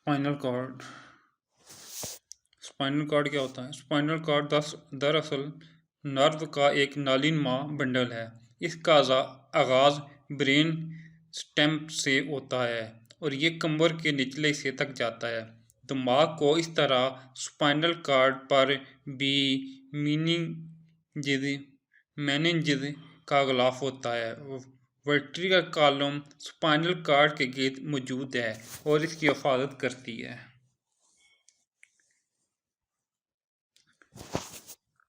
Spinal cord. Spinal cord क्या होता है? स्पाइनल कॉर्ड दरअसल नर्व का एक नालीनुमा बंडल है। इसका आगाज ब्रेन स्टेम से होता है और ये कमर के निचले हिस्से तक जाता है। दिमाग को इस तरह स्पाइनल कॉर्ड पर भी मेनिंजेस का गिलाफ होता है। वर्टिब्रल कॉलम स्पाइनल कॉर्ड के गिर्द मौजूद है और इसकी हिफाजत करती है।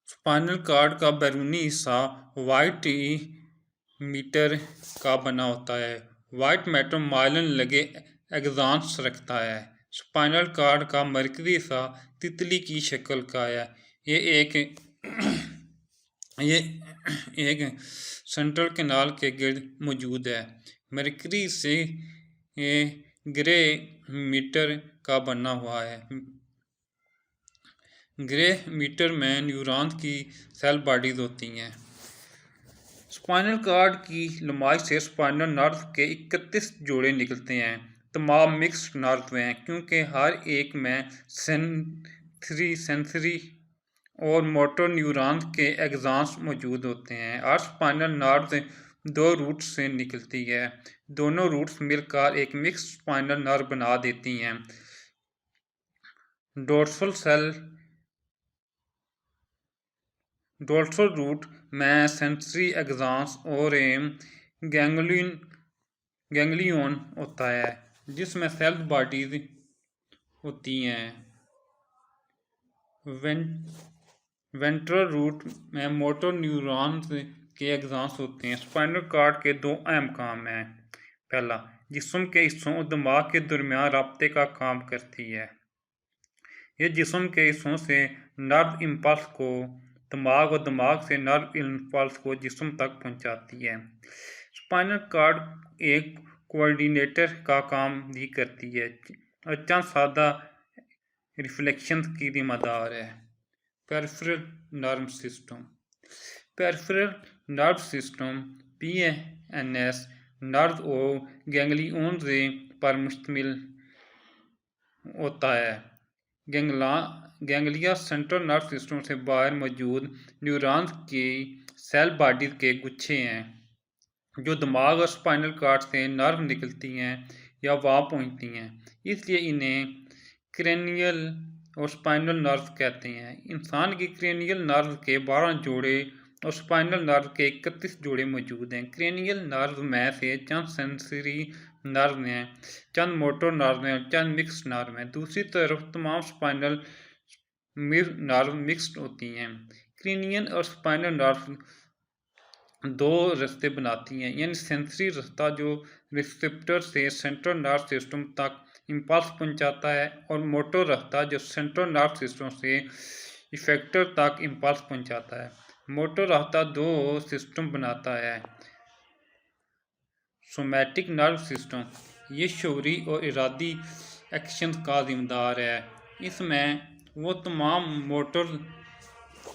स्पाइनल कॉर्ड का बैरूनी हिस्सा व्हाइट मैटर का बना होता है। व्हाइट मैटर माइलिन लगे एक्सॉन्स रखता है। स्पाइनल कॉर्ड का मरकजी हिस्सा तितली की शक्ल का है। ये एक सेंट्रल कैनाल के गिर्द मौजूद है। मरकजी से ग्रे मैटर का बना हुआ है। ग्रे मैटर में न्यूरॉन्स की सेल बॉडीज होती हैं। स्पाइनल कॉर्ड की लंबाई से स्पाइनल नर्व के 31 जोड़े निकलते हैं। तमाम मिक्स्ड नर्व हैं क्योंकि हर एक में सेंसरी और मोटर न्यूरॉन्स के एक्सॉन्स मौजूद होते हैं। और स्पाइनल नर्व 2 रूट्स से निकलती है। दोनों रूट्स मिलकर एक मिक्स्ड स्पाइनल नर्व बना देती हैं। डोर्सल रूट में सेंसरी एक्सॉन्स और गैंग्लियन होता है जिसमें सेल बॉडीज होती हैं। वेंट्रल रूट में मोटर न्यूरॉन्स के एक्सॉन्स होते हैं। स्पाइनल कॉर्ड के 2 अहम काम हैं। पहला, जिस्म के हिस्सों और दिमाग के दरमियान राब्ते का काम करती है। ये जिस्म के हिस्सों से नर्व इम्पल्स को दिमाग और दिमाग से नर्व इम्पल्स को जिस्म तक पहुंचाती है। स्पाइनल कॉर्ड एक कोऑर्डिनेटर का काम भी करती है और चंद सादा रिफ्लेक्शंस की जिम्मेदार है। Peripheral nerve system. Peripheral nerve system PNS nerve और गैंग्लियंस पर मुश्तमिल होता है। गैंग्लिया सेंट्रल नर्व सिस्टम से बाहर मौजूद न्यूरॉन्स की सेल बॉडीज के गुच्छे हैं जो दिमाग और स्पाइनल कॉर्ड से नर्व निकलती हैं या वहां पहुंचती हैं। इसलिए इन्हें क्रेनियल और स्पाइनल नर्व कहते हैं। इंसान की क्रेनियल नर्व के 12 जोड़े और स्पाइनल नर्व के 31 जोड़े मौजूद हैं। क्रेनियल नर्व में से चंद सेंसरी नर्व हैं, चंद मोटर नर्व हैं और चंद मिक्स्ड नर्व हैं। दूसरी तरफ तमाम स्पाइनल नर्व मिक्स्ड होती हैं। क्रेनियल और स्पाइनल नर्व 2 रास्ते बनाती हैं, यानी सेंसरी रास्ता जो रिसेप्टर से सेंट्रल नर्व सिस्टम तक इम्पल्स पहुंचाता है और मोटर रास्ता जो सेंट्रल नर्व सिस्टम से इफेक्टर तक इम्पल्स पहुंचाता है। मोटर रास्ता 2 सिस्टम बनाता है। सोमैटिक नर्व सिस्टम ये शौरी और इरादी एक्शन का जिम्मेदार है। इसमें वो तमाम मोटर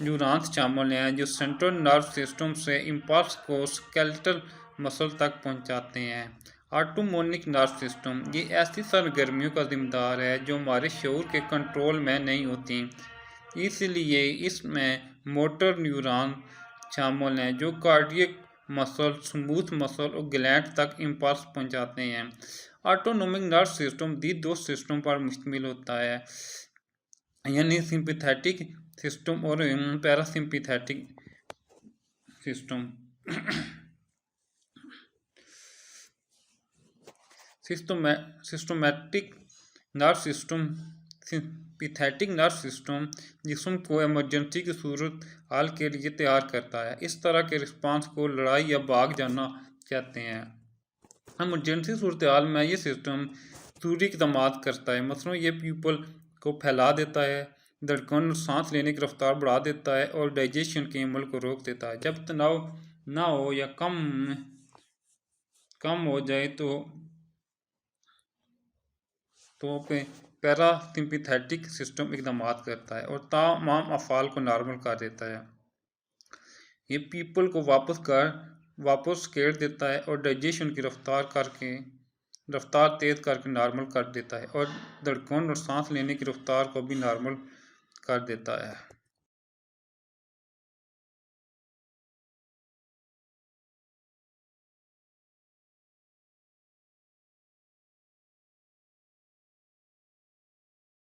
न्यूरॉन्स शामिल हैं जो सेंट्रल नर्व सिस्टम से इम्पल्स को स्केलेटल मसल तक पहुंचाते हैं। ऑटोनोमिक नर्व सिस्टम ये ऐसी सरगर्मियों का जिम्मेदार है जो हमारे शऊर के कंट्रोल में नहीं होती, इसलिए इसमें मोटर न्यूरॉन शामिल हैं जो कार्डियक मसल, स्मूथ मसल और ग्लैंड तक इम्पल्स पहुंचाते हैं। ऑटोनोमिक नर्व सिस्टम दी 2 सिस्टम पर मुश्तमिल होता है, यानी सिंपैथेटिक सिस्टम और parasympathetic system. Systematic nerve system sympathetic nerve system जिस्म को इमरजेंसी की सूरत हाल के लिए तैयार करता है। इस तरह के रिस्पांस को लड़ाई या भाग जाना कहते हैं। इमरजेंसी सूरत हाल में ये सिस्टम ज़रूरी इक़दाम करता है। मसलन ये प्यूपल को फैला देता है, धड़कन और सांस लेने की रफ्तार बढ़ा देता है और डाइजेशन के अमल को रोक देता है। जब तनाव ना हो या कम हो जाए तो पैरासिम्पैथेटिक सिस्टम इक़दाम करता है और तमाम अफ़ाल को नॉर्मल कर देता है। ये पीपल को वापस घेर देता है और डाइजेशन की रफ्तार करके रफ्तार तेज़ करके नॉर्मल कर देता है और धड़कन और सांस लेने की रफ्तार को भी नॉर्मल कर देता है।